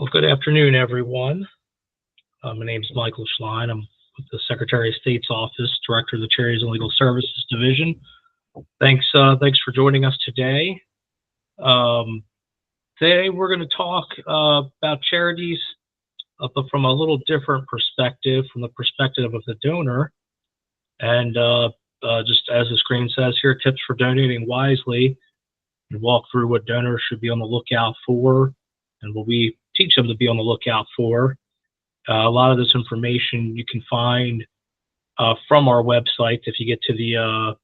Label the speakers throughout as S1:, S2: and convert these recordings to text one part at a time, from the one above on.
S1: Well, good afternoon, everyone. My name is Michael Schlein. I'm with the Secretary of State's Office, Director of the Charities and Legal Services Division. Thanks for joining us today. Today we're going to talk about charities, but from a little different perspective, from the perspective of the donor. And just as the screen says here, tips for donating wisely, and walk through what donors should be on the lookout for, and what we teach them to be on the lookout for. A lot of this information you can find from our website. If you get to the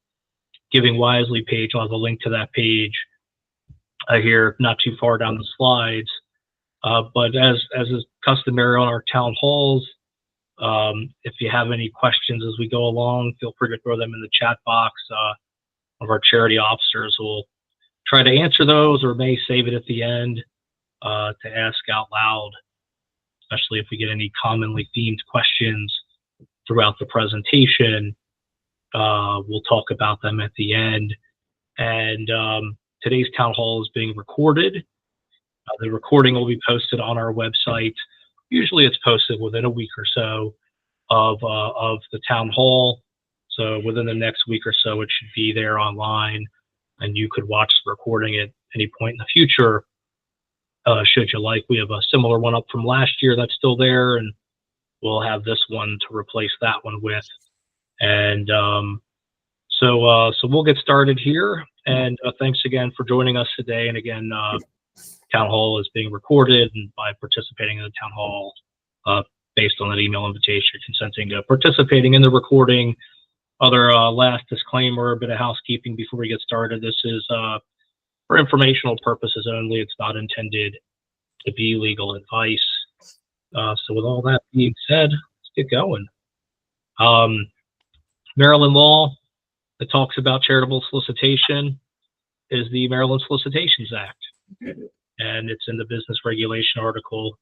S1: Giving Wisely page, I'll have a link to that page here, not too far down the slides. But as is customary on our town halls, if you have any questions as we go along, feel free to throw them in the chat box. One of our charity officers will try to answer those, or may save it at the end to ask out loud, especially if we get any commonly themed questions throughout the presentation. We'll talk about them at the end. And today's town hall is being recorded. The recording will be posted on our website. Usually it's posted within a week or so of the town hall. So within the next week or so, it should be there online, and you could watch the recording at any point in the future. Should you like, we have a similar one up from last year that's still there, and we'll have this one to replace that one with. And so we'll get started here. And thanks again for joining us today. And again, town hall is being recorded, and by participating in the town hall, based on that email invitation, you're consenting to participating in the recording. Other last disclaimer, a bit of housekeeping before we get started. This is for informational purposes only. It's not intended to be legal advice. So with all that being said, let's get going. Maryland law that talks about charitable solicitation is the Maryland Solicitations Act. And it's in the business regulation article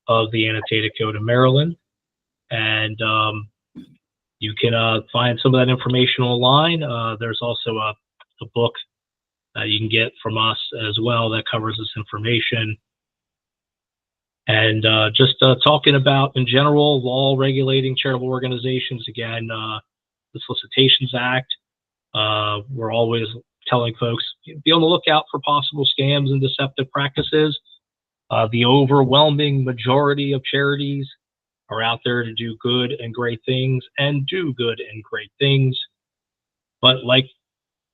S1: of the Annotated Code of Maryland. And you can find some of that information online. There's also a book you can get from us as well that covers this information. And just talking about, in general, law regulating charitable organizations. Again, the Solicitations Act, we're always telling folks, be on the lookout for possible scams and deceptive practices. The overwhelming majority of charities are out there to do good and great things, and do good and great things. But like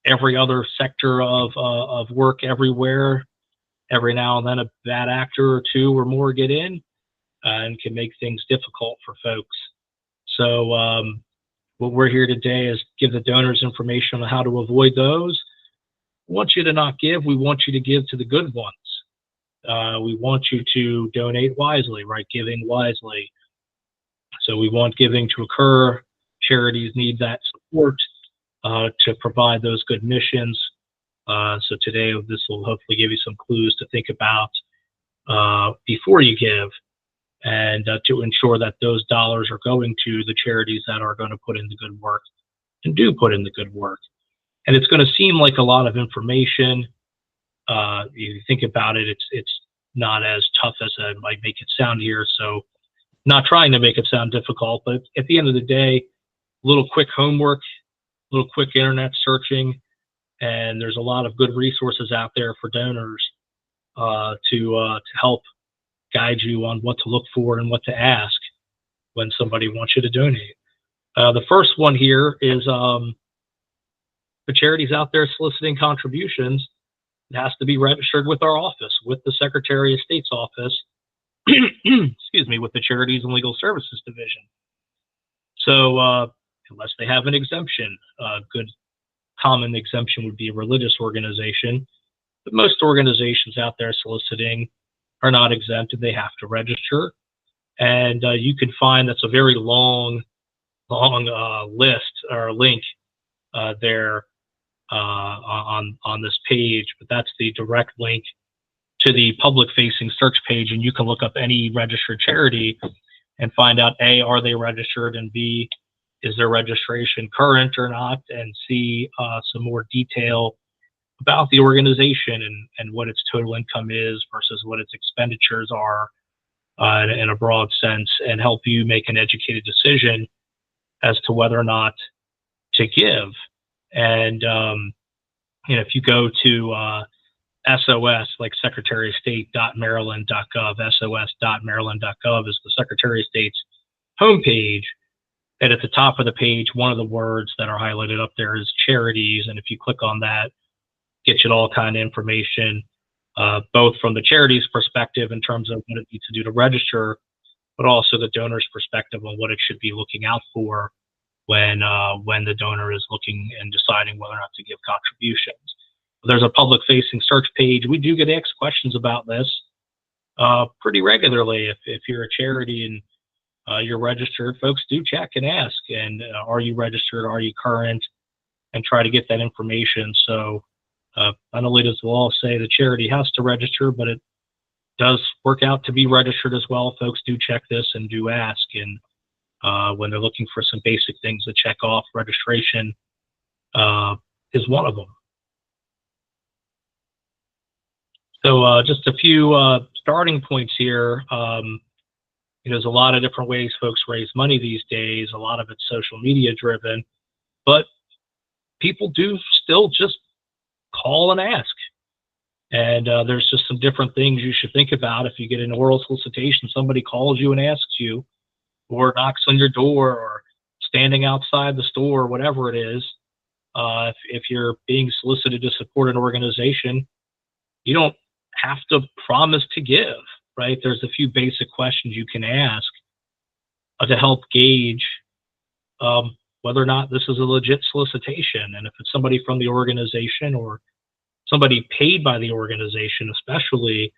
S1: every other sector of work everywhere, every now and then a bad actor or two or more get in and can make things difficult for folks. So what we're here today is give the donors information on how to avoid those. We want you to not give. We want you to give to the good ones. We want you to donate wisely, right? Giving wisely. So we want giving to occur. Charities need that support to provide those good missions. So today, this will hopefully give you some clues to think about before you give, and to ensure that those dollars are going to the charities that are going to put in the good work and do put in the good work. And it's going to seem like a lot of information. If you think about it, it's not as tough as I might make it sound here. So not trying to make it sound difficult, but at the end of the day, a little quick homework, a little quick internet searching, and there's a lot of good resources out there for donors to help guide you on what to look for and what to ask when somebody wants you to donate. The first one here is the charities out there soliciting contributions. It has to be registered with our office, with the Secretary of State's office, excuse me, with the Charities and Legal Services Division. So unless they have an exemption, good common exemption would be a religious organization. But most organizations out there soliciting are not exempt, and they have to register. And you can find that's a very long list or link there on this page, but that's the direct link to the public-facing search page, and you can look up any registered charity and find out, A, are they registered, and B, is their registration current or not, and see some more detail about the organization and what its total income is versus what its expenditures are in a broad sense, and help you make an educated decision as to whether or not to give. And if you go to SOS, like Secretary of State.maryland.gov, sos.maryland.gov is the Secretary of State's homepage. And at the top of the page, one of the words that are highlighted up there is charities. And if you click on that, get you all kind of information, both from the charity's perspective in terms of what it needs to do to register, but also the donor's perspective on what it should be looking out for when the donor is looking and deciding whether or not to give contributions. There's a public-facing search page. We do get asked questions about this pretty regularly. If you're a charity and you're registered, folks do check and ask, and are you registered, are you current, and try to get that information. So not only does the law say the charity has to register, but it does work out to be registered as well. Folks do check this and do ask, and when they're looking for some basic things to check off, registration is one of them. So just a few starting points here. There's a lot of different ways folks raise money these days. A lot of it's social media driven, but people do still just call and ask. And there's just some different things you should think about. If you get an oral solicitation, somebody calls you and asks you, or knocks on your door, or standing outside the store, or whatever it is. If you're being solicited to support an organization, you don't have to promise to give, right? There's a few basic questions you can ask to help gauge whether or not this is a legit solicitation. And if it's somebody from the organization or somebody paid by the organization especially,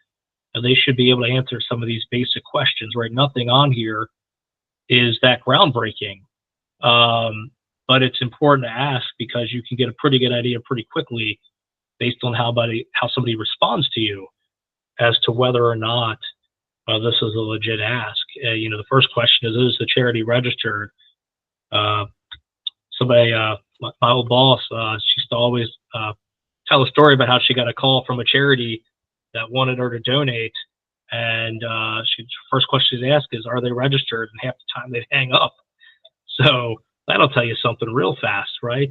S1: they should be able to answer some of these basic questions, right? Nothing on here is that groundbreaking, but it's important to ask because you can get a pretty good idea pretty quickly based on how somebody responds to you as to whether or not this is a legit ask. The first question is the charity registered? Somebody, my old boss, she used to always tell a story about how she got a call from a charity that wanted her to donate, and first question they ask is, are they registered? And half the time they'd hang up. So that'll tell you something real fast, right?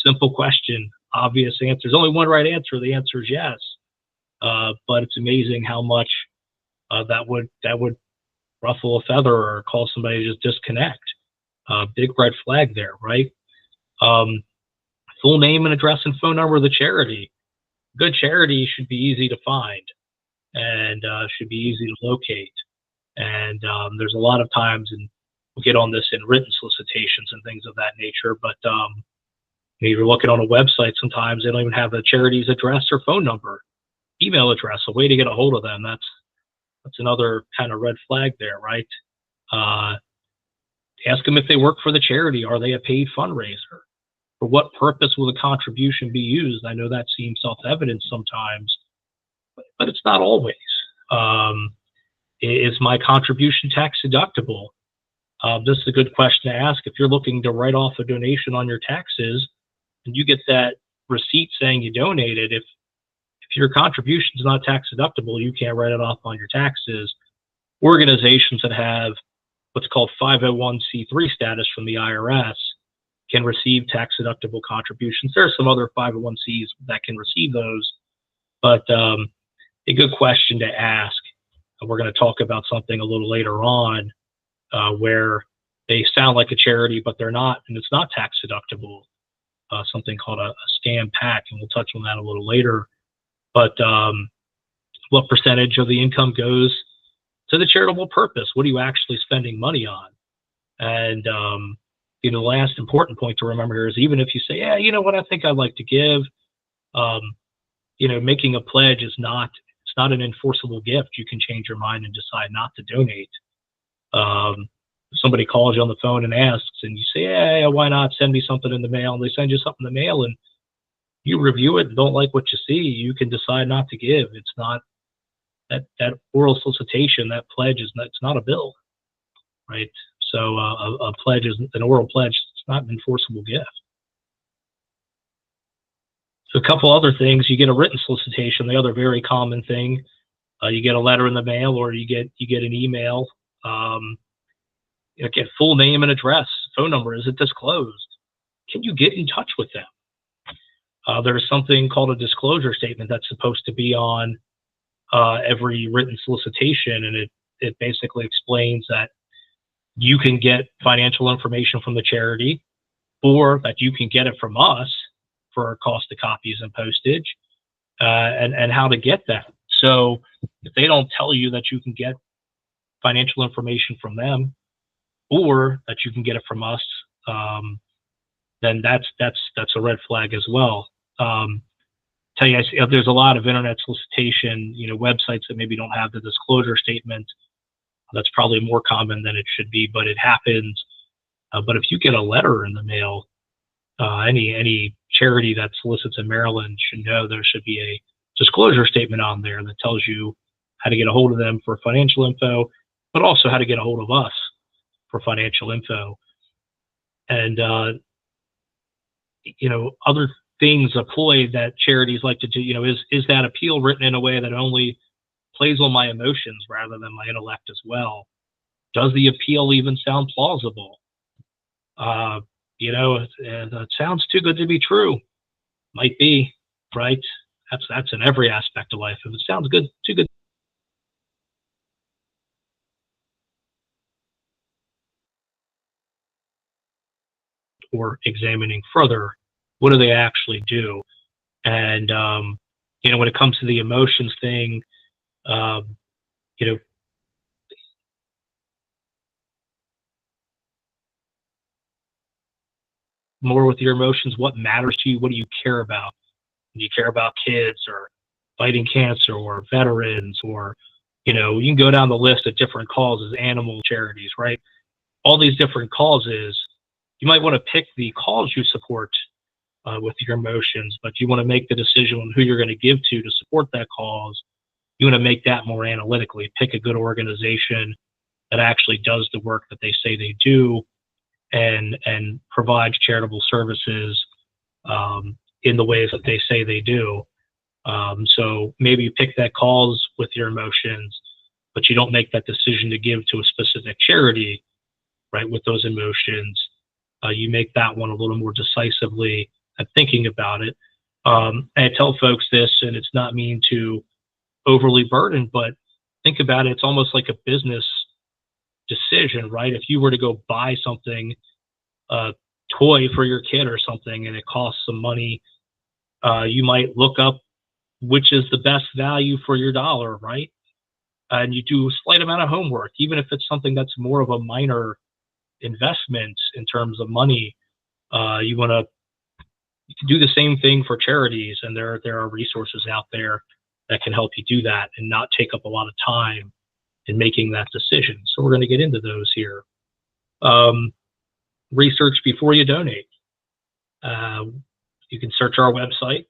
S1: Simple question, obvious answer. There's only one right answer. The answer is yes. But it's amazing how much that would ruffle a feather or cause somebody to just disconnect. Big red flag there, right? Full name and address and phone number of the charity. Good charity should be easy to find and should be easy to locate. And there's a lot of times, and we'll get on this in written solicitations and things of that nature, but you're looking on a website, sometimes they don't even have a charity's address or phone number, email address, a way to get a hold of them. That's another kind of red flag there, right? Ask them if they work for the charity. Are they a paid fundraiser? For what purpose will the contribution be used? I know that seems self-evident sometimes, but it's not always. Is my contribution tax deductible? This is a good question to ask. If you're looking to write off a donation on your taxes and you get that receipt saying you donated, if your contribution is not tax deductible, you can't write it off on your taxes. Organizations that have what's called 501c3 status from the IRS can receive tax deductible contributions. There are some other 501cs that can receive those, but a good question to ask. And we're going to talk about something a little later on where they sound like a charity, but they're not, and it's not tax deductible. Something called a scam PAC, and we'll touch on that a little later. But what percentage of the income goes to the charitable purpose? What are you actually spending money on? And the last important point to remember here is, even if you say, yeah, you know what, I think I'd like to give, making a pledge it's not an enforceable gift. You can change your mind and decide not to donate. If somebody calls you on the phone and asks, and you say, yeah, why not send me something in the mail? And they send you something in the mail, and you review it and don't like what you see, you can decide not to give. It's not that oral solicitation, that pledge it's not a bill, right? So a pledge is an oral pledge. It's not an enforceable gift. So a couple other things. You get a written solicitation. The other very common thing You get a letter in the mail, or you get an email. Get full name and address, phone number. Is it disclosed? Can you get in touch with them? There's something called a disclosure statement that's supposed to be on every written solicitation, and it basically explains that you can get financial information from the charity, or that you can get it from us for a cost of copies and postage, and how to get that. So if they don't tell you that you can get financial information from them, or that you can get it from us, then that's a red flag as well. Tell you, there's a lot of internet solicitation, websites that maybe don't have the disclosure statement. That's probably more common than it should be, but it happens. But if you get a letter in the mail, any charity that solicits in Maryland should know there should be a disclosure statement on there that tells you how to get a hold of them for financial info, but also how to get a hold of us for financial info. And, other things, a ploy that charities like to do, is that appeal written in a way that only plays on my emotions rather than my intellect as well? Does the appeal even sound plausible? It sounds too good to be true. Might be, right? That's in every aspect of life. If it sounds good, too good. Or examining further, what do they actually do? And when it comes to the emotions thing, more with your emotions, what matters to you? What do you care about? Do you care about kids, or fighting cancer, or veterans, or you can go down the list of different causes, animal charities, right? All these different causes. You might want to pick the cause you support with your emotions, but you want to make the decision on who you're going to give to support that cause. You want to make that more analytically. Pick a good organization that actually does the work that they say they do, and provides charitable services in the ways that they say they do. So maybe you pick that cause with your emotions, but you don't make that decision to give to a specific charity, right, with those emotions. You make that one a little more decisively and thinking about it. I tell folks this, and it's not mean to overly burden, but think about it. It's almost like a business decision, right? If you were to go buy something, a toy for your kid or something, and it costs some money, you might look up which is the best value for your dollar, right? And you do a slight amount of homework, even if it's something that's more of a minor investment in terms of money. You can do the same thing for charities, and there are resources out there that can help you do that and not take up a lot of time in making that decision. So we're going to get into those here. Research before you donate. You can search our website,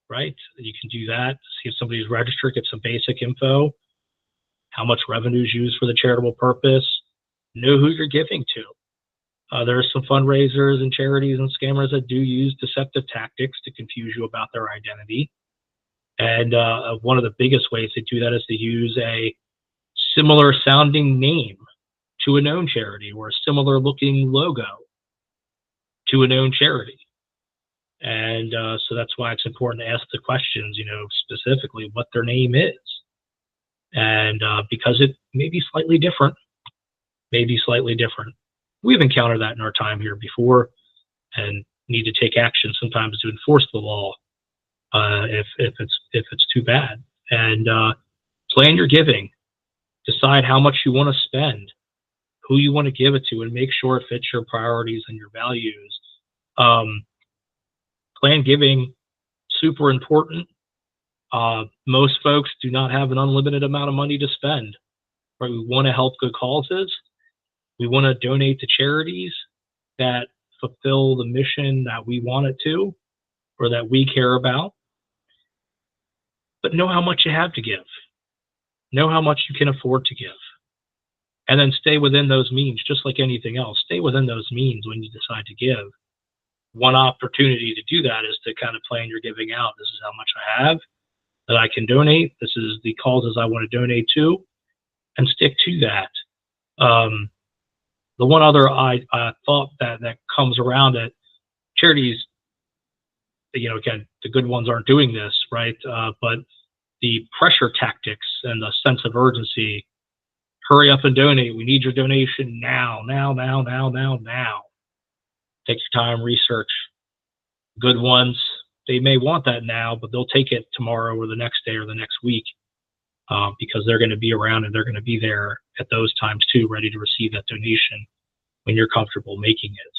S1: right? You can do that, see if somebody's registered, get some basic info, how much revenue is used for the charitable purpose, know who you're giving to. There are some fundraisers and charities and scammers that do use deceptive tactics to confuse you about their identity. And one of the biggest ways they do that is to use a similar sounding name to a known charity, or a similar looking logo to a known charity. And so that's why it's important to ask the questions, specifically what their name is. And because it may be slightly different. We've encountered that in our time here before, and need to take action sometimes to enforce the law if it's too bad. And plan your giving. Decide how much you want to spend, who you want to give it to, and make sure it fits your priorities and your values. Plan giving, super important. Most folks do not have an unlimited amount of money to spend. Right? We want to help good causes. We want to donate to charities that fulfill the mission that we want it to, or that we care about. But know how much you have to give. Know how much you can afford to give. And then stay within those means, just like anything else. Stay within those means when you decide to give. One opportunity to do that is to kind of plan your giving out. This is how much I have. that I can donate. This is the causes I want to donate to, and stick to that. The one other I thought that comes around it, charities, again, the good ones aren't doing this, right? But the pressure tactics and the sense of urgency, hurry up and donate. We need your donation now. Take your time, research. Good ones, they may want that now, but they'll take it tomorrow or the next day or the next week because they're going to be around and they're going to be there at those times too, ready to receive that donation when you're comfortable making it.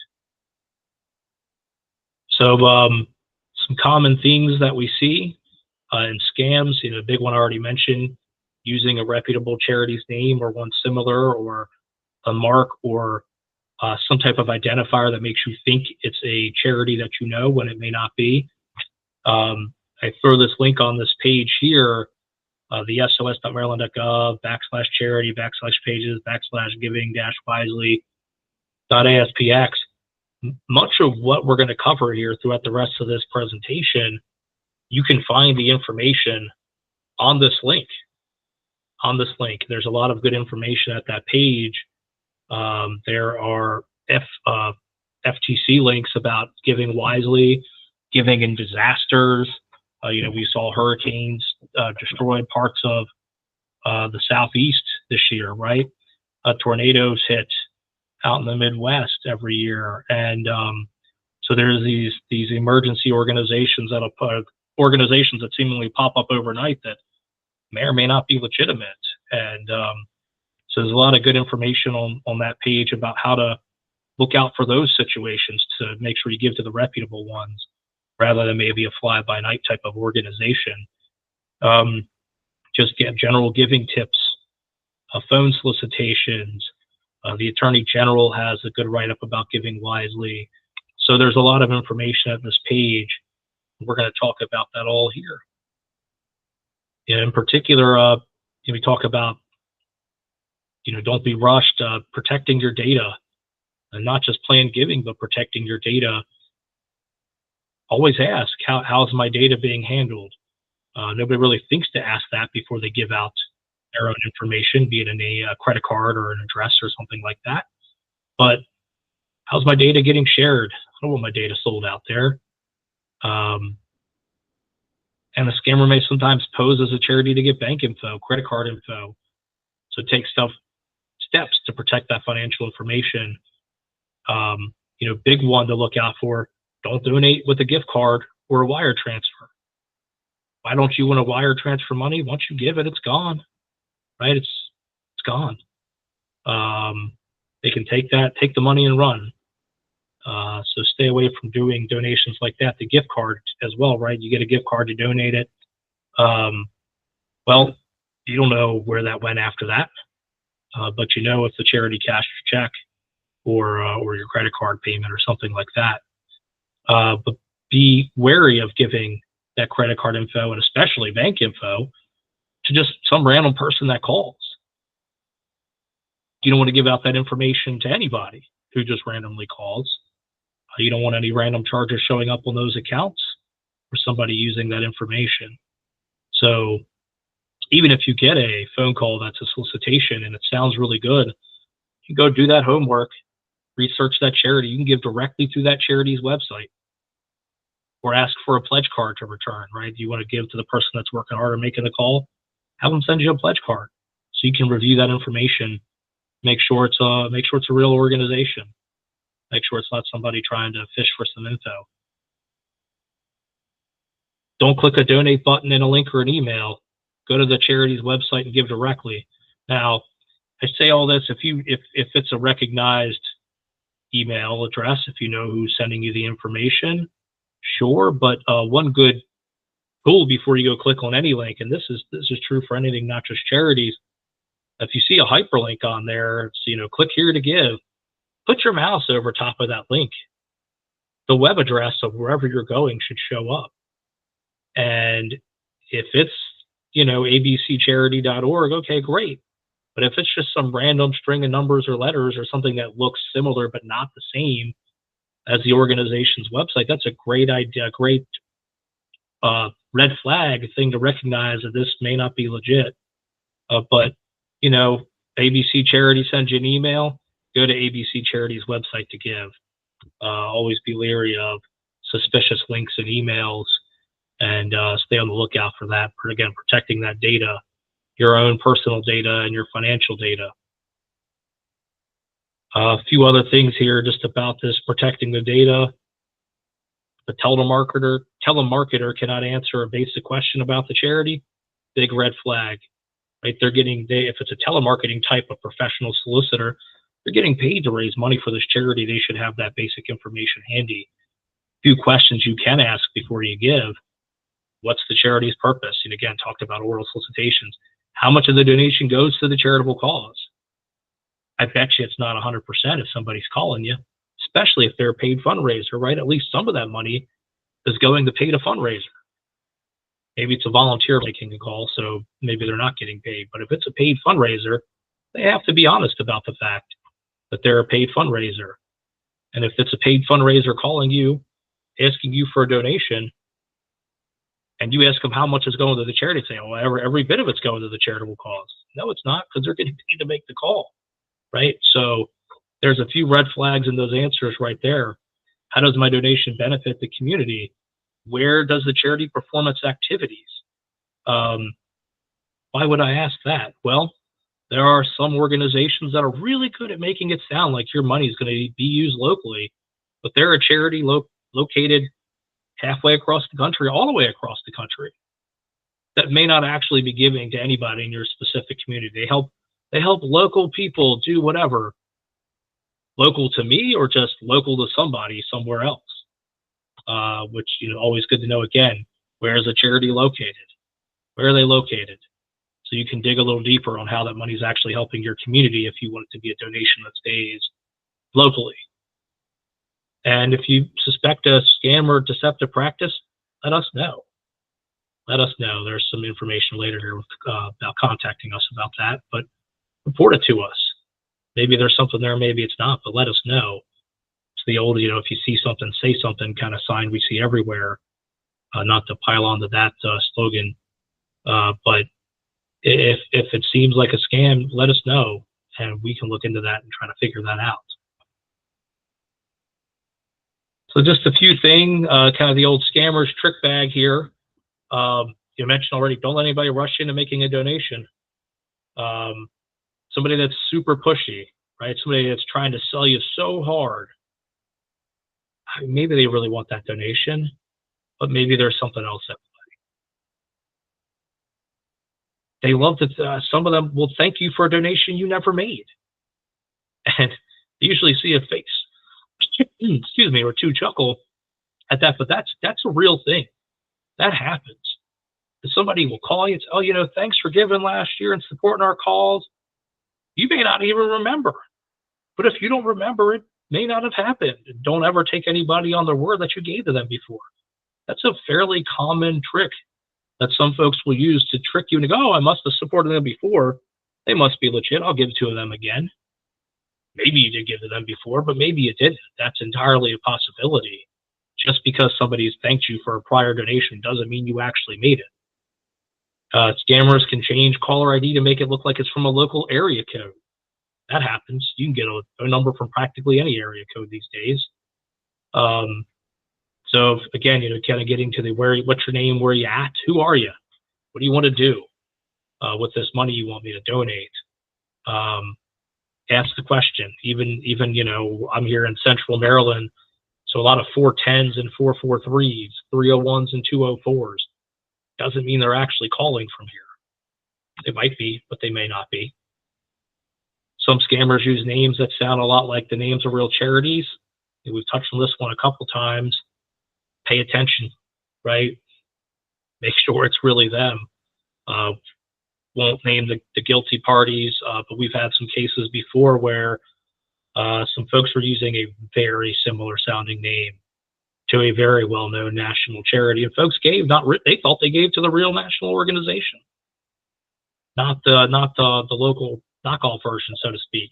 S1: So some common things that we see in scams, a big one I already mentioned, using a reputable charity's name or one similar, or a mark, or some type of identifier that makes you think it's a charity that you know when it may not be. I throw this link on this page here, the sos.maryland.gov /charity/giving-wisely.aspx. Much of what we're going to cover here throughout the rest of this presentation, you can find the information on this link. There's a lot of good information at that page. There are FTC links about giving wisely, giving in disasters. We saw hurricanes destroy parts of the Southeast this year, right? Tornadoes hit out in the Midwest every year, and so there's these emergency organizations organizations that seemingly pop up overnight that may or may not be legitimate, and so there's a lot of good information on that page about how to look out for those situations to make sure you give to the reputable ones rather than maybe a fly-by-night type of organization. Just get general giving tips, phone solicitations. The Attorney General has a good write-up about giving wisely. So there's a lot of information at this page. We're going to talk about that all here. In particular, we talk about, don't be rushed, protecting your data, and not just planned giving, but protecting your data. Always ask, how's my data being handled? Nobody really thinks to ask that before they give out their own information, be it in a credit card or an address or something like that. But how's my data getting shared? I don't want my data sold out there. And the scammer may sometimes pose as a charity to get bank info, credit card info. So take steps to protect that financial information. Big one to look out for, don't donate with a gift card or a wire transfer. Why don't you want to wire transfer money? Once you give it, it's gone, right? It's gone. They can take the money and run. So stay away from doing donations like that. The gift card as well, right? You get a gift card, you donate it. Well, you don't know where that went after that, but if the charity cashed your check or your credit card payment or something like that. But be wary of giving that credit card info, and especially bank info, to just some random person that calls. You don't want to give out that information to anybody who just randomly calls. You don't want any random charges showing up on those accounts or somebody using that information. So even if you get a phone call that's a solicitation and it sounds really good, you go do that homework, research that charity. You can give directly through that charity's website or ask for a pledge card to return, right? You want to give to the person that's working hard or making the call, have them send you a pledge card so you can review that information, make sure it's a real organization. Make sure it's not somebody trying to fish for some info. Don't click a donate button in a link or an email. Go to the charity's website and give directly. Now, I say all this, if it's a recognized email address, if you know who's sending you the information, sure. But one good rule before you go click on any link, and this is true for anything, not just charities. If you see a hyperlink on there, it's, click here to give. Put your mouse over top of that link. The web address of wherever you're going should show up. And if it's, abccharity.org, okay, great. But if it's just some random string of numbers or letters or something that looks similar but not the same as the organization's website, that's a great idea, great red flag thing to recognize that this may not be legit. But, you know, ABC Charity sends you an email, go to ABC Charity's website to give. Always be leery of suspicious links and emails, and stay on the lookout for that. Again, protecting that data, your own personal data and your financial data. A few other things here just about this protecting the data. The telemarketer cannot answer a basic question about the charity. Big red flag, right? If it's a telemarketing type of professional solicitor, they're getting paid to raise money for this charity. They should have that basic information handy. Few questions you can ask before you give. What's the charity's purpose? And again, talked about oral solicitations. How much of the donation goes to the charitable cause? I bet you it's not 100% if somebody's calling you, especially if they're a paid fundraiser, right? At least some of that money is going to pay a fundraiser. Maybe it's a volunteer making a call, so maybe they're not getting paid. But if it's a paid fundraiser, they have to be honest about the fact that they're a paid fundraiser. And if it's a paid fundraiser calling you, asking you for a donation, and you ask them how much is going to the charity, say, oh, every bit of it's going to the charitable cause. No, it's not, because they're getting paid to make the call, right? So there's a few red flags in those answers right there. How does my donation benefit the community? Where does the charity perform its activities? Why would I ask that? Well, there are some organizations that are really good at making it sound like your money is going to be used locally, but they're a charity located halfway across the country, all the way across the country, that may not actually be giving to anybody in your specific community. They help local people do whatever, local to me or just local to somebody somewhere else. Which, you know, always good to know. Again, where is the charity located? Where are they located? So you can dig a little deeper on how that money is actually helping your community if you want it to be a donation that stays locally. And if you suspect a scam or deceptive practice, let us know. Let us know. There's some information later here about contacting us about that, but report it to us. Maybe there's something there, maybe it's not, but let us know. It's the old, you know, if you see something, say something kind of sign we see everywhere. Not to pile onto that slogan, but if it seems like a scam, let us know, and we can look into that and try to figure that out. So just a few things, kind of the old scammer's trick bag here. You mentioned already, don't let anybody rush into making a donation. Somebody that's super pushy, right? Somebody that's trying to sell you so hard. Maybe they really want that donation, but maybe there's something else at play. They love that some of them will thank you for a donation you never made. And you usually see a face, excuse me, or two chuckle at that, but that's a real thing. That happens. Somebody will call you and say, oh, you know, thanks for giving last year and supporting our cause. You may not even remember. But if you don't remember, it may not have happened. Don't ever take anybody on their word that you gave to them before. That's a fairly common trick that some folks will use to trick you and go, oh, I must have supported them before. They must be legit. I'll give it to them again. Maybe you did give to them before, but maybe you didn't. That's entirely a possibility. Just because somebody's thanked you for a prior donation doesn't mean you actually made it. Scammers can change caller ID to make it look like it's from a local area code. That happens. You can get a phone number from practically any area code these days. So again, you know, kind of getting to the what's your name, where you at, who are you, what do you want to do with this money you want me to donate? Ask the question. Even you know, I'm here in Central Maryland, so a lot of 410s and 443s, 301s and 204s. Doesn't mean they're actually calling from here. They might be, but they may not be. Some scammers use names that sound a lot like the names of real charities. We've touched on this one a couple times. Pay attention, right? Make sure it's really them. Won't name the guilty parties, but we've had some cases before where some folks were using a very similar sounding name to a very well-known national charity, and folks gave they thought they gave to the real national organization, not the local knockoff version, so to speak.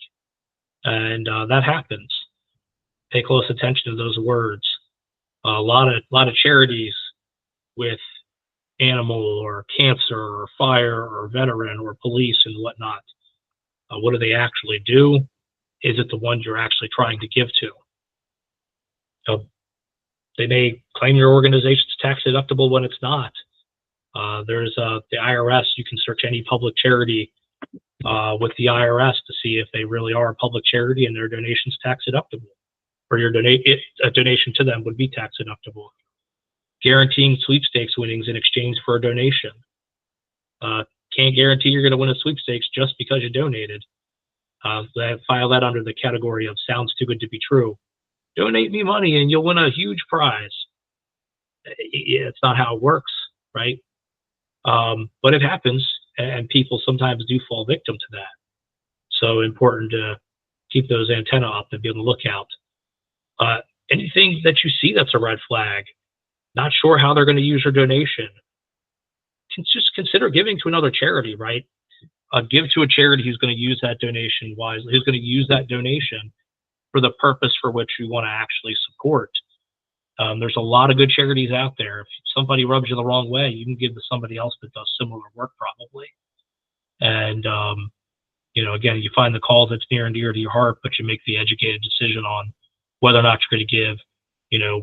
S1: And that happens. Pay close attention to those words. A lot of charities with animal or cancer or fire or veteran or police and whatnot. What do they actually do? Is it the one you're actually trying to give to? They may claim your organization's tax deductible when it's not. There's the IRS. You can search any public charity with the IRS to see if they really are a public charity and their donation's tax deductible, or your a donation to them would be tax deductible. Guaranteeing sweepstakes winnings in exchange for a donation. Can't guarantee you're going to win a sweepstakes just because you donated. They file that under the category of sounds too good to be true. Donate me money and you'll win a huge prize. It's not how it works, right? But it happens, and people sometimes do fall victim to that. So important to keep those antennae up and be on the lookout. Anything that you see that's a red flag, not sure how they're going to use your donation, just consider giving to another charity, right? Give to a charity who's going to use that donation wisely, who's going to use that donation for the purpose for which you want to actually support. There's a lot of good charities out there. If somebody rubs you the wrong way, you can give to somebody else that does similar work probably. And, again, you find the cause that's near and dear to your heart, but you make the educated decision on whether or not you're going to give,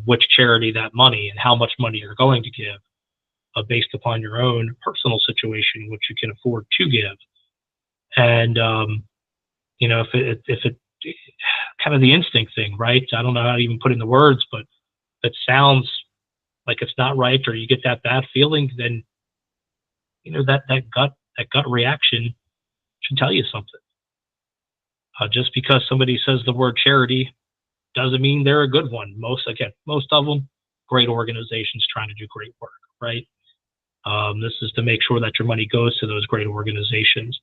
S1: which charity that money and how much money you're going to give based upon your own personal situation, which you can afford to give. And, if it kind of the instinct thing, right? I don't know how to even put in the words, but if it sounds like it's not right, or you get that bad feeling, then, that gut reaction should tell you something. Just because somebody says the word charity doesn't mean they're a good one. Most of them, great organizations trying to do great work, right? This is to make sure that your money goes to those great organizations.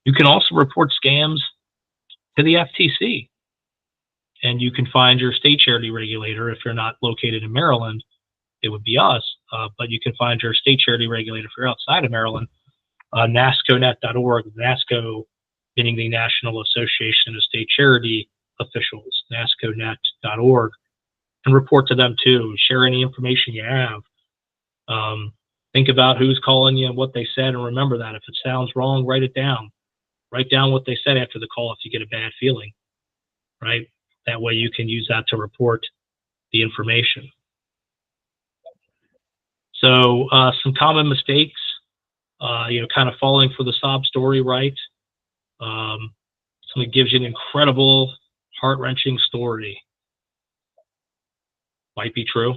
S1: You can also report scams to the FTC, and you can find your state charity regulator. If you're not located in Maryland, it would be us, but you can find your state charity regulator if you're outside of Maryland, NASCOnet.org, NASCO meaning the National Association of State Charity Officials, NASCOnet.org, and report to them too. Share any information you have. Think about who's calling you and what they said, and remember that. If it sounds wrong, write it down. Write down what they said after the call if you get a bad feeling, right? That way you can use that to report the information. So some common mistakes, kind of falling for the sob story, right? Somebody gives you an incredible, heart-wrenching story. Might be true.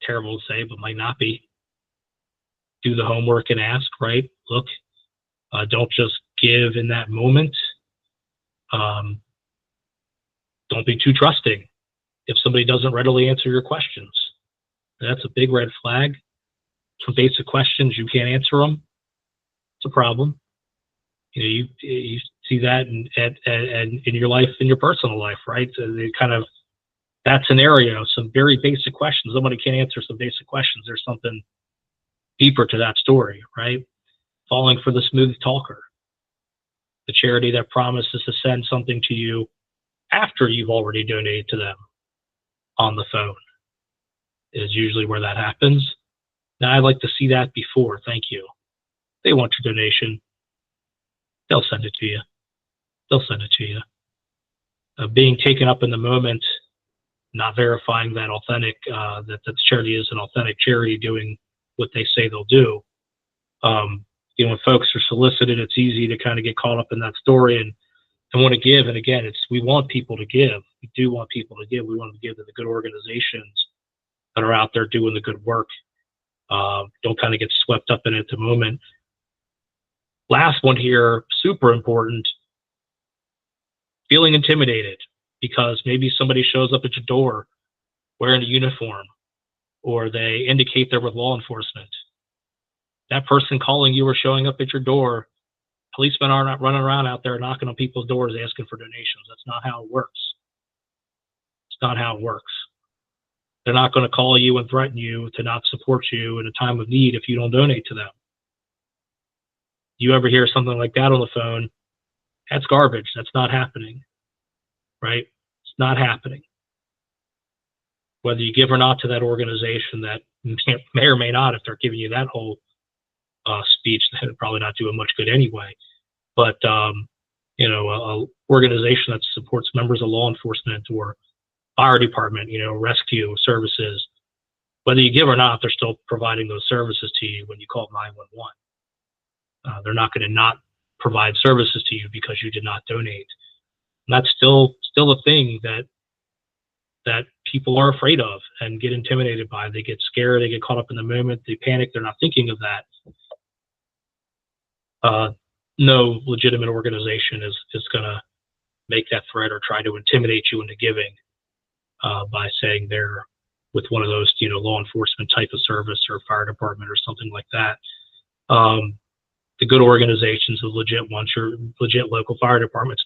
S1: Terrible to say, but might not be. Do the homework and ask, right? Look, don't just give in that moment. Don't be too trusting if somebody doesn't readily answer your questions. That's a big red flag. Some basic questions, you can't answer them. It's a problem. You see that in your life, in your personal life, right? So that scenario, some very basic questions. Somebody can't answer some basic questions. There's something deeper to that story, right? Falling for the smooth talker, the charity that promises to send something to you after you've already donated to them on the phone is usually where that happens. Now, I'd like to see that before. Thank you. They want your donation. They'll send it to you. They'll send it to you. Being taken up in the moment, not verifying that that the charity is an authentic charity doing what they say they'll do. When folks are solicited, it's easy to kind of get caught up in that story and want to give. And again, we want people to give. We do want people to give. We want to give to the good organizations that are out there doing the good work. Don't kind of get swept up in it at the moment. Last one here, super important, feeling intimidated because maybe somebody shows up at your door wearing a uniform, or they indicate they're with law enforcement. That person calling you or showing up at your door, policemen are not running around out there knocking on people's doors asking for donations. That's not how it works. It's not how it works. They're not going to call you and threaten you to not support you in a time of need if you don't donate to them. You ever hear something like that on the phone, that's garbage. That's not happening, right? It's not happening. Whether you give or not to that organization that may or may not, if they're giving you that whole speech, they're probably not doing much good anyway. But a organization that supports members of law enforcement or fire department, rescue services, whether you give or not, they're still providing those services to you when you call 911. They're not going to not provide services to you because you did not donate. And that's still a thing that people are afraid of and get intimidated by. They get scared, they get caught up in the moment, they panic, they're not thinking of that. No legitimate organization is going to make that threat or try to intimidate you into giving by saying they're with one of those, law enforcement type of service or fire department or something like that. The good organizations, the legit ones, your legit local fire department's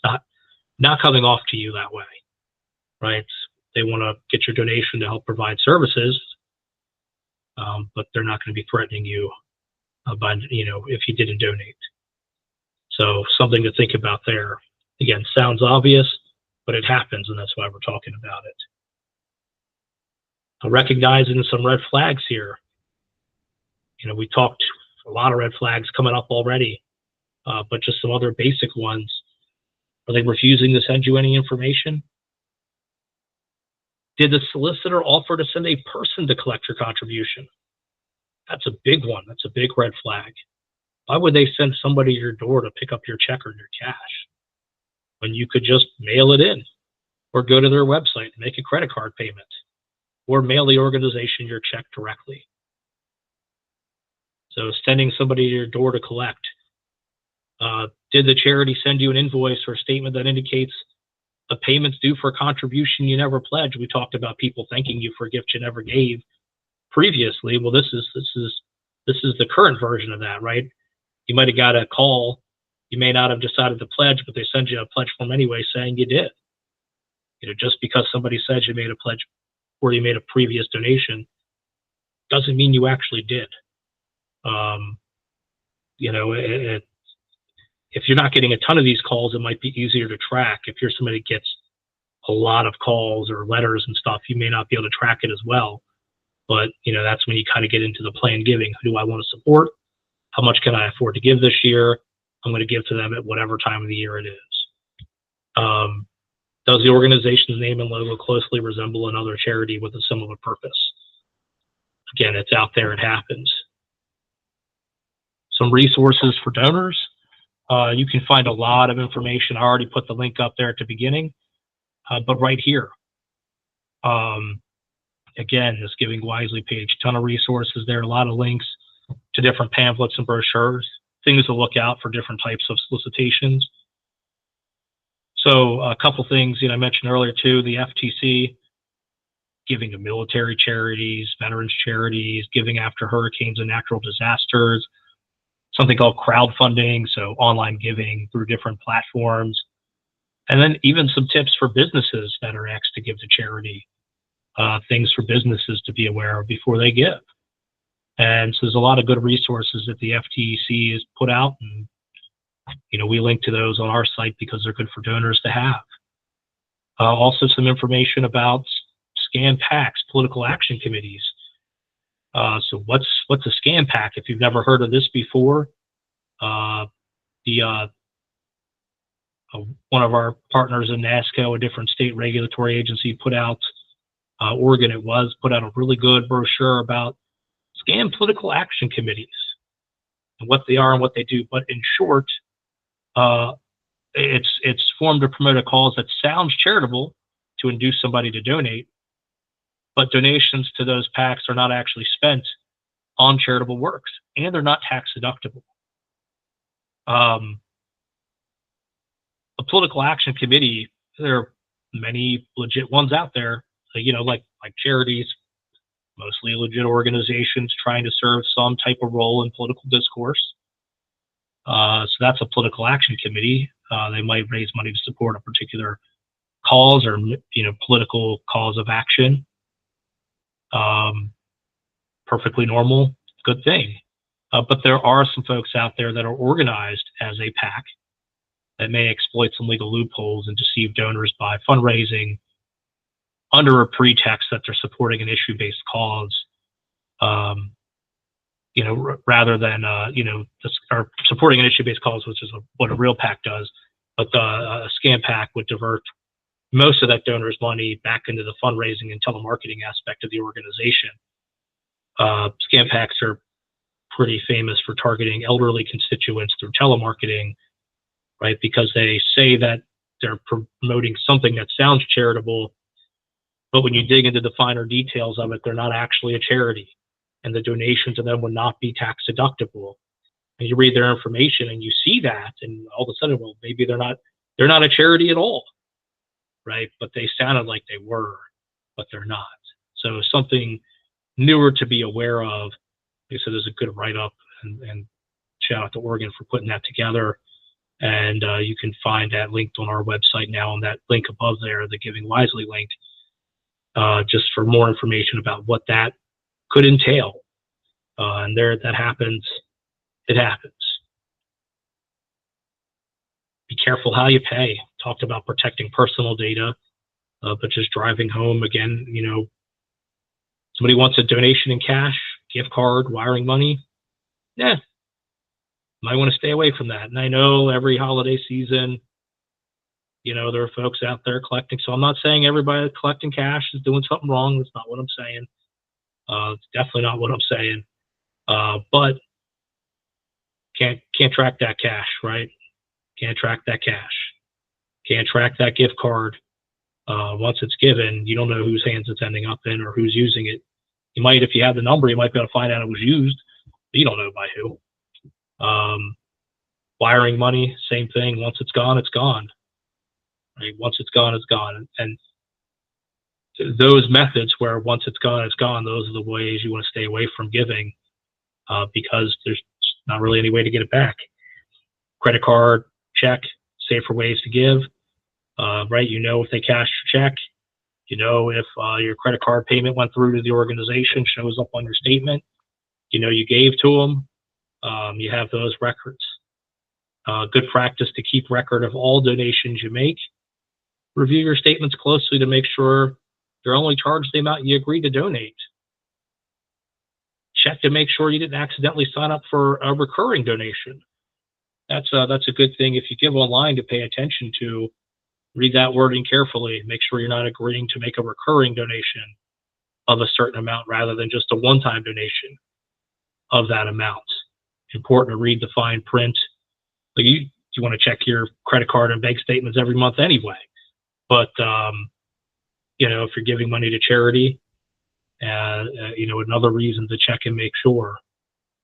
S1: not coming off to you that way, right? They want to get your donation to help provide services, but they're not going to be threatening you if you didn't donate. So something to think about there. Again, sounds obvious, but it happens, and that's why we're talking about it. Recognizing some red flags here. We talked a lot of red flags coming up already, but just some other basic ones. Are they refusing to send you any information? Did the solicitor offer to send a person to collect your contribution? That's a big one. That's a big red flag. Why would they send somebody to your door to pick up your check or your cash when you could just mail it in or go to their website and make a credit card payment or mail the organization your check directly? So sending somebody to your door to collect. Did the charity send you an invoice or a statement that indicates a payment's due for a contribution you never pledged? We talked about people thanking you for a gift you never gave previously. Well, this is the current version of that, right? You might have got a call. You may not have decided to pledge, but they send you a pledge form anyway saying you did. Just because somebody says you made a pledge or you made a previous donation doesn't mean you actually did. If you're not getting a ton of these calls, it might be easier to track. If you're somebody that gets a lot of calls or letters and stuff, you may not be able to track it as well. But, that's when you kind of get into the planned giving. Who do I want to support? How much can I afford to give this year? I'm going to give to them at whatever time of the year it is. Does the organization's name and logo closely resemble another charity with a similar purpose? Again, it's out there. It happens. Some resources for donors. You can find a lot of information. I already put the link up there at the beginning, but right here. Again, this Giving Wisely page, ton of resources there, a lot of links to different pamphlets and brochures, things to look out for different types of solicitations. So a couple things, I mentioned earlier too, the FTC, giving to military charities, veterans charities, giving after hurricanes and natural disasters, something called crowdfunding, so online giving through different platforms, and then even some tips for businesses that are asked to give to charity, things for businesses to be aware of before they give. And so there's a lot of good resources that the FTC has put out, and we link to those on our site because they're good for donors to have. Also some information about SCAN PACs, political action committees. So what's a SCAN PAC? If you've never heard of this before, one of our partners in NASCO, a different state regulatory agency, put out, Oregon put out a really good brochure about SCAN political action committees and what they are and what they do. But in short, it's formed to promote a cause that sounds charitable to induce somebody to donate, but donations to those PACs are not actually spent on charitable works, and they're not tax deductible. A political action committee, there are many legit ones out there, like charities, mostly legit organizations trying to serve some type of role in political discourse. So that's a political action committee. They might raise money to support a particular cause or political cause of action. Perfectly normal, good thing. But there are some folks out there that are organized as a PAC that may exploit some legal loopholes and deceive donors by fundraising under a pretext that they're supporting an issue-based cause, rather than or supporting an issue-based cause, which is what a real PAC does. But a scam PAC would divert most of that donor's money back into the fundraising and telemarketing aspect of the organization. Scam PACs are pretty famous for targeting elderly constituents through telemarketing, right? Because they say that they're promoting something that sounds charitable, but when you dig into the finer details of it, they're not actually a charity, and the donation to them would not be tax deductible. And you read their information and you see that, and all of a sudden, well, maybe they're not a charity at all, right? But they sounded like they were, but they're not. So something newer to be aware of. Like I said, there's a good write-up, and shout out to Oregon for putting that together. And you can find that linked on our website now, on that link above there, the Giving Wisely link, just for more information about what that could entail. And there, that happens. It happens. Be careful how you pay. Talked about protecting personal data, but just driving home again, somebody wants a donation in cash, gift card, wiring money. Yeah, might want to stay away from that. And I know every holiday season, there are folks out there collecting. So I'm not saying everybody collecting cash is doing something wrong. That's not what I'm saying. It's definitely not what I'm saying. But can't track that cash, right? Can't track that cash. Can't track that gift card. Once it's given, you don't know whose hands it's ending up in or who's using it. You might, if you have the number, you might be able to find out it was used, but you don't know by who. Wiring money, same thing. Once it's gone, it's gone. Right? Once it's gone, it's gone. And those methods where once it's gone, it's gone, those are the ways you want to stay away from giving, because there's not really any way to get it back. Credit card, check, safer ways to give, right? If they cash your check, if your credit card payment went through to the organization, shows up on your statement, you gave to them, you have those records. Good practice to keep record of all donations you make. Review your statements closely to make sure you're only charged the amount you agreed to donate. Check to make sure you didn't accidentally sign up for a recurring donation. That's a good thing if you give online to pay attention to. Read that wording carefully. Make sure you're not agreeing to make a recurring donation of a certain amount rather than just a one-time donation of that amount. Important to read the fine print. Like you want to check your credit card and bank statements every month anyway. But if you're giving money to charity, another reason to check and make sure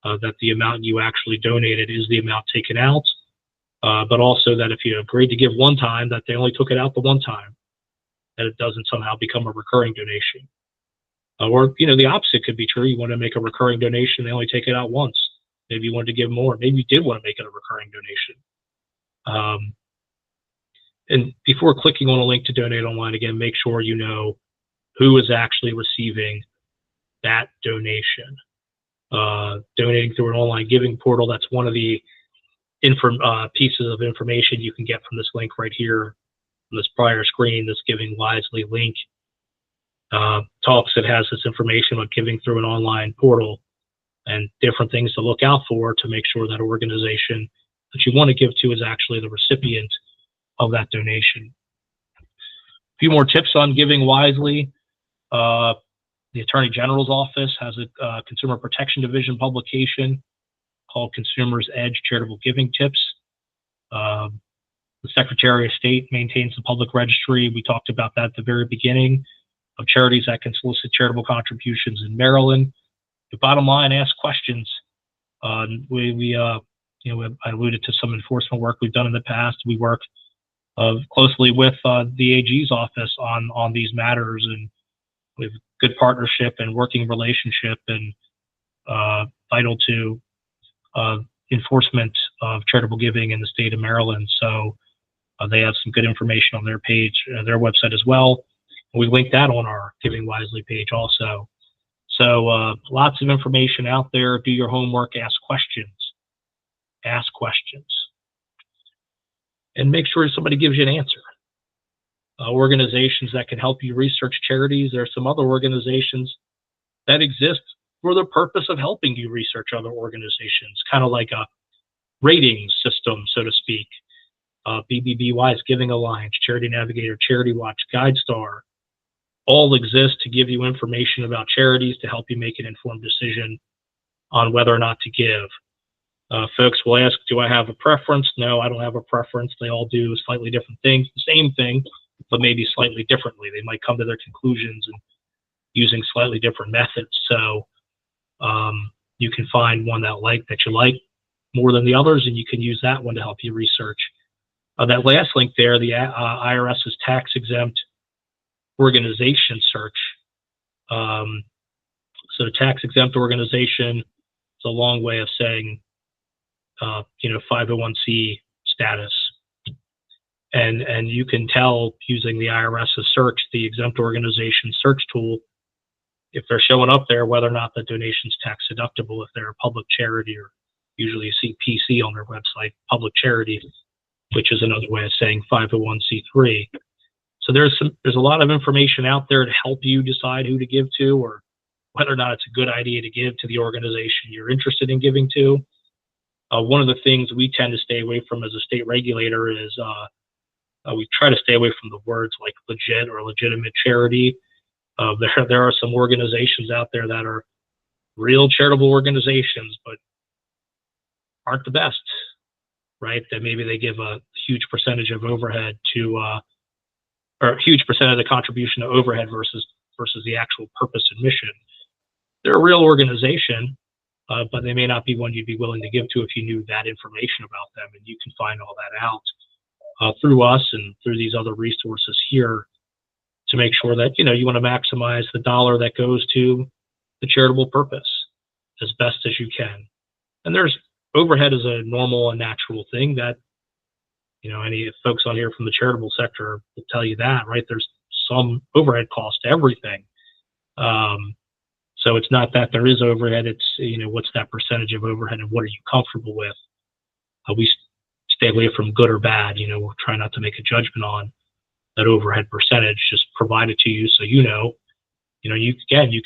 S1: that the amount you actually donated is the amount taken out. But also that if you agreed to give one time, that they only took it out the one time, that it doesn't somehow become a recurring donation. Or, the opposite could be true. You want to make a recurring donation, they only take it out once. Maybe you wanted to give more. Maybe you did want to make it a recurring donation. And before clicking on a link to donate online, again, make sure you know who is actually receiving that donation. Donating through an online giving portal, that's one of the pieces of information you can get from this link right here on this prior screen, this Giving Wisely link. It has this information about giving through an online portal and different things to look out for to make sure that organization that you want to give to is actually the recipient of that donation. A few more tips on Giving Wisely. The Attorney General's Office has a Consumer Protection Division publication called Consumers Edge Charitable Giving Tips. The Secretary of State maintains the public registry. We talked about that at the very beginning, of charities that can solicit charitable contributions in Maryland. The bottom line, ask questions. I alluded to some enforcement work we've done in the past. We work closely with the AG's office on these matters, and we have good partnership and working relationship, and vital to enforcement of charitable giving in the state of Maryland. So they have some good information on their page, their website as well. We link that on our Giving Wisely page also. So lots of information out there. Do your homework, ask questions. Ask questions. And make sure somebody gives you an answer. Organizations that can help you research charities. There are some other organizations that exist for the purpose of helping you research other organizations, kind of like a rating system, so to speak. BBBY's Giving Alliance, Charity Navigator, Charity Watch, GuideStar, all exist to give you information about charities to help you make an informed decision on whether or not to give. Folks will ask, do I have a preference? No, I don't have a preference. They all do slightly different things, the same thing, but maybe slightly differently. They might come to their conclusions and using slightly different methods. So you can find one that you like more than the others, and you can use that one to help you research. That last link there, the IRS's tax-exempt organization search. So tax-exempt organization is a long way of saying, 501c status. And you can tell using the IRS's search, the exempt organization search tool, if they're showing up there, whether or not the donation's tax deductible, if they're a public charity, or usually you see PC on their website, public charity, which is another way of saying 501c3. So there's a lot of information out there to help you decide who to give to, or whether or not it's a good idea to give to the organization you're interested in giving to. One of the things we tend to stay away from as a state regulator is we try to stay away from the words like legit or legitimate charity. There are some organizations out there that are real charitable organizations, but aren't the best, right? That maybe they give a huge percentage of overhead to, or a huge percent of the contribution to overhead versus the actual purpose and mission. They're a real organization, but they may not be one you'd be willing to give to if you knew that information about them. And you can find all that out through us and through these other resources here to make sure that, you want to maximize the dollar that goes to the charitable purpose as best as you can. And there's overhead is a normal and natural thing that, any folks on here from the charitable sector will tell you that, right? There's some overhead cost to everything. So it's not that there is overhead, it's, what's that percentage of overhead and what are you comfortable with? We stay away from good or bad, we'll try not to make a judgment on that overhead percentage, just provide it to you so you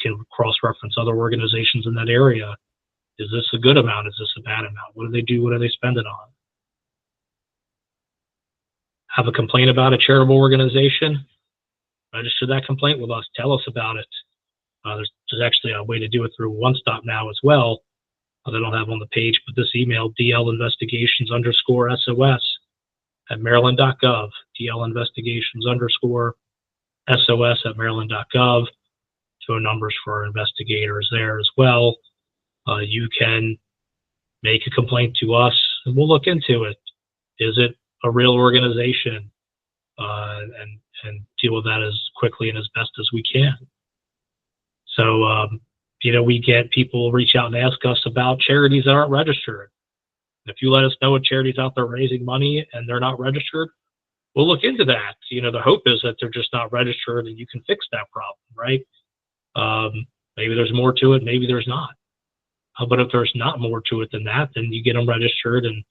S1: can cross-reference other organizations in that area. Is this a good amount? Is this a bad amount? What do they do? What do they spend it on? Have a complaint about a charitable organization? Register that complaint with us. Tell us about it. There's actually a way to do it through One Stop now as well. They don't have on the page, but this email, dlinvestigations_SOS at maryland.gov, dlinvestigations_SOS at maryland.gov. Phone numbers for our investigators there as well. You can make a complaint to us and we'll look into it. Is it a real organization? And deal with that as quickly and as best as we can. So, we get people reach out and ask us about charities that aren't registered. If you let us know what charities out there raising money and they're not registered, we'll look into that. The hope is that they're just not registered and you can fix that problem, right? Maybe there's more to it, maybe there's not. But if there's not more to it than that, then you get them registered and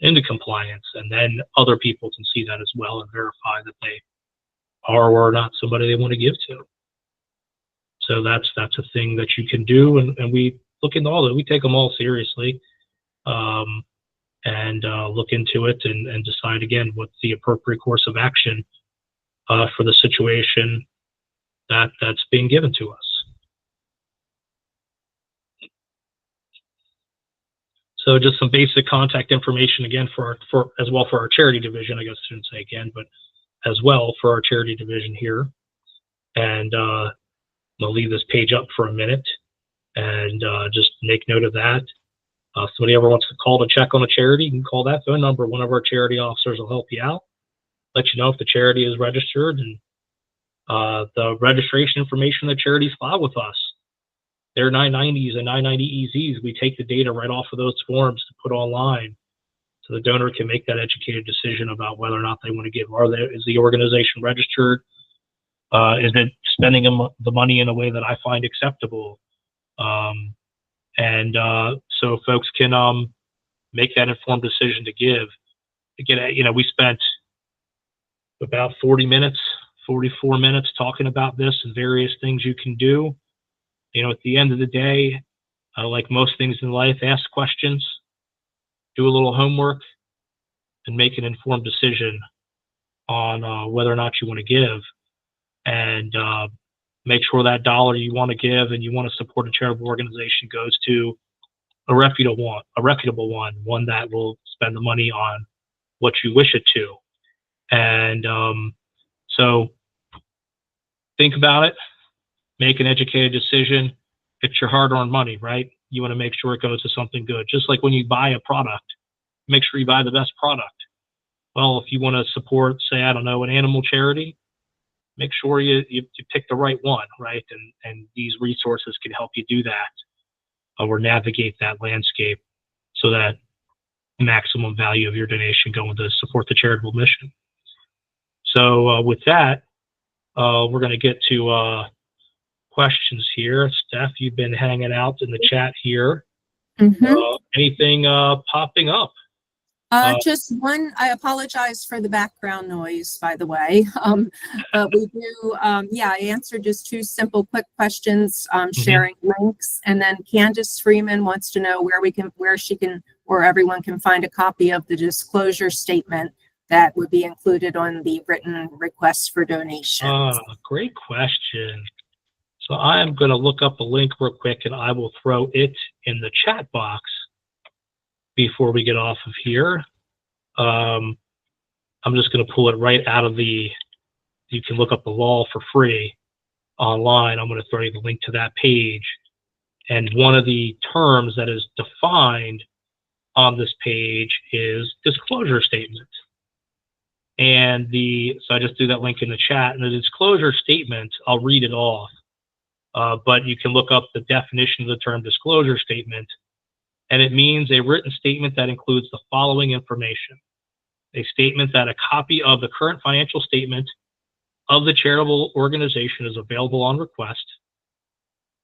S1: into compliance, and then other people can see that as well and verify that they are or are not somebody they want to give to. So that's a thing that you can do, and we look into all that. We take them all seriously, and look into it and decide again what's the appropriate course of action for the situation that's being given to us. So just some basic contact information again for our charity division. I guess I shouldn't say again, but as well for our charity division here. And I'll leave this page up for a minute and just make note of that. If somebody ever wants to call to check on a charity, you can call that phone number. One of our charity officers will help you out, let you know if the charity is registered, and the registration information the charities file with us. Their 990s and 990 EZs, we take the data right off of those forms to put online so the donor can make that educated decision about whether or not they want to give. Is the organization registered? Is it spending the money in a way that I find acceptable? So folks can make that informed decision to give. Again, we spent about 44 minutes talking about this and various things you can do. At the end of the day, Like most things in life, ask questions, do a little homework, and make an informed decision on whether or not you want to give. And make sure that dollar you want to give and you want to support a charitable organization goes to a reputable one that will spend the money on what you wish it to. And so think about it, make an educated decision. It's your hard-earned money, right? You want to make sure it goes to something good. Just like when you buy a product, make sure you buy the best product. Well, if you want to support, say, I don't know, an animal charity, make sure you pick the right one, right? And these resources can help you do that or navigate that landscape so that maximum value of your donation going to support the charitable mission. So with that, we're going to get to questions here. Steph, you've been hanging out in the chat here. Anything popping up?
S2: Just one. I apologize for the background noise, by the way. But we do, I answered just two simple, quick questions, sharing links. And then Candace Freeman wants to know where she can, or everyone can find a copy of the disclosure statement that would be included on the written request for donations.
S1: Great question. So I'm going to look up a link real quick and I will throw it in the chat box before we get off of here. I'm just going to pull it right out of you can look up the law for free online. I'm going to throw you the link to that page. And one of the terms that is defined on this page is disclosure statement. And so I just threw that link in the chat. And the disclosure statement, I'll read it off. But you can look up the definition of the term disclosure statement. And it means a written statement that includes the following information. A statement that a copy of the current financial statement of the charitable organization is available on request,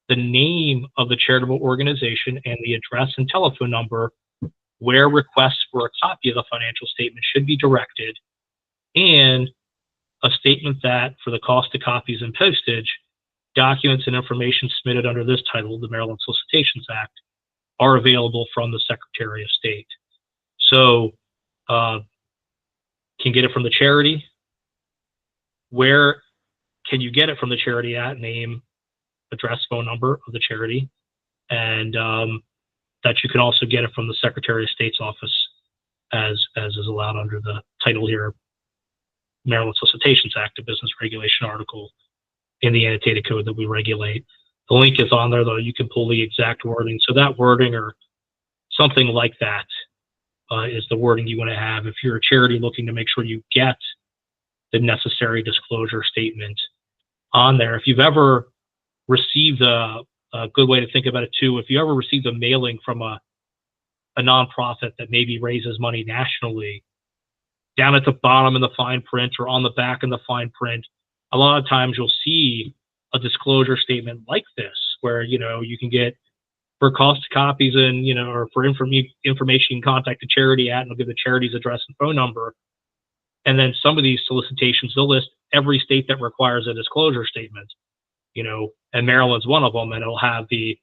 S1: the name of the charitable organization and the address and telephone number where requests for a copy of the financial statement should be directed, and a statement that for the cost of copies and postage, documents and information submitted under this title, the Maryland Solicitations Act, are available from the Secretary of State. So can get it from the charity. Where can you get it from the charity at? Name, address, phone number of the charity. And that you can also get it from the Secretary of State's office as is allowed under the title here, Maryland Solicitations Act, a business regulation article in the annotated code that we regulate. The link is on there, though. You can pull the exact wording. So that wording or something like that is the wording you want to have if you're a charity looking to make sure you get the necessary disclosure statement on there. If you've ever received a good way to think about it too, if you ever received a mailing from a nonprofit that maybe raises money nationally, down at the bottom in the fine print or on the back in the fine print, a lot of times you'll see a disclosure statement like this, where, you can get for cost copies and, or for information you can contact the charity at, and they'll give the charity's address and phone number. And then some of these solicitations, they'll list every state that requires a disclosure statement, and Maryland's one of them, and it'll have the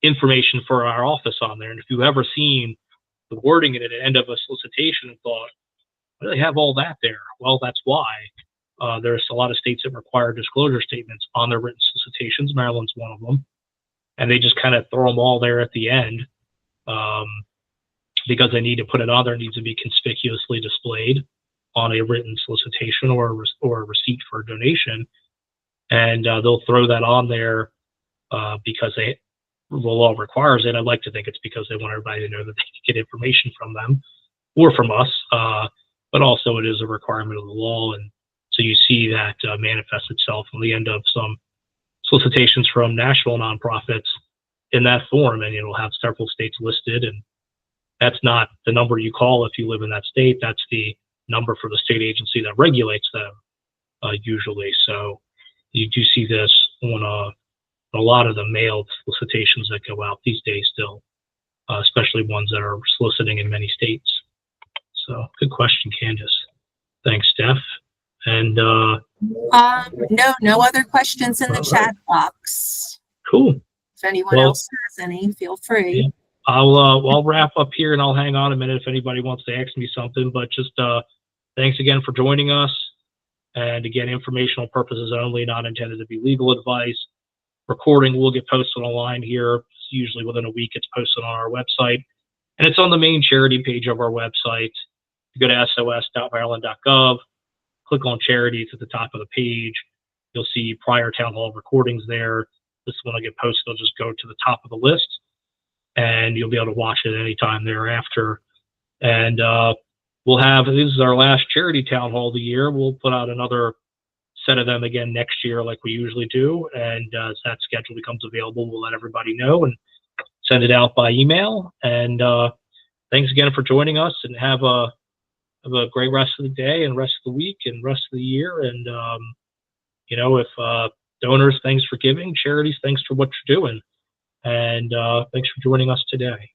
S1: information for our office on there. And if you've ever seen the wording at the end of a solicitation and thought, why do they have all that there? Well, that's why. There's a lot of states that require disclosure statements on their written solicitations. Maryland's one of them. And they just kind of throw them all there at the end because they need to put it on there. It needs to be conspicuously displayed on a written solicitation or a receipt for a donation. And they'll throw that on there because the law requires it. I'd like to think it's because they want everybody to know that they can get information from them or from us. But also it is a requirement of the law. And so you see that manifest itself on the end of some solicitations from national nonprofits in that form, and it'll have several states listed. And that's not the number you call if you live in that state. That's the number for the state agency that regulates them usually. So you do see this on a lot of the mailed solicitations that go out these days still, especially ones that are soliciting in many states. So good question, Candace. Thanks, Steph. And
S2: no other questions in the chat box.
S1: Cool.
S2: If anyone else has any, feel free.
S1: Yeah. I'll wrap up here and I'll hang on a minute if anybody wants to ask me something, but just thanks again for joining us. And again, informational purposes only, not intended to be legal advice. Recording will get posted online here. Usually within a week, it's posted on our website. And it's on the main charity page of our website. You go to sos.maryland.gov, click on charities at the top of the page. You'll see prior town hall recordings there. This one will get posted. It'll just go to the top of the list, and you'll be able to watch it anytime thereafter. And this is our last charity town hall of the year. We'll put out another set of them again next year like we usually do. And as that schedule becomes available, we'll let everybody know and send it out by email. And thanks again for joining us, and have a great rest of the day and rest of the week and rest of the year. And, if donors, thanks for giving. Charities, thanks for what you're doing. And thanks for joining us today.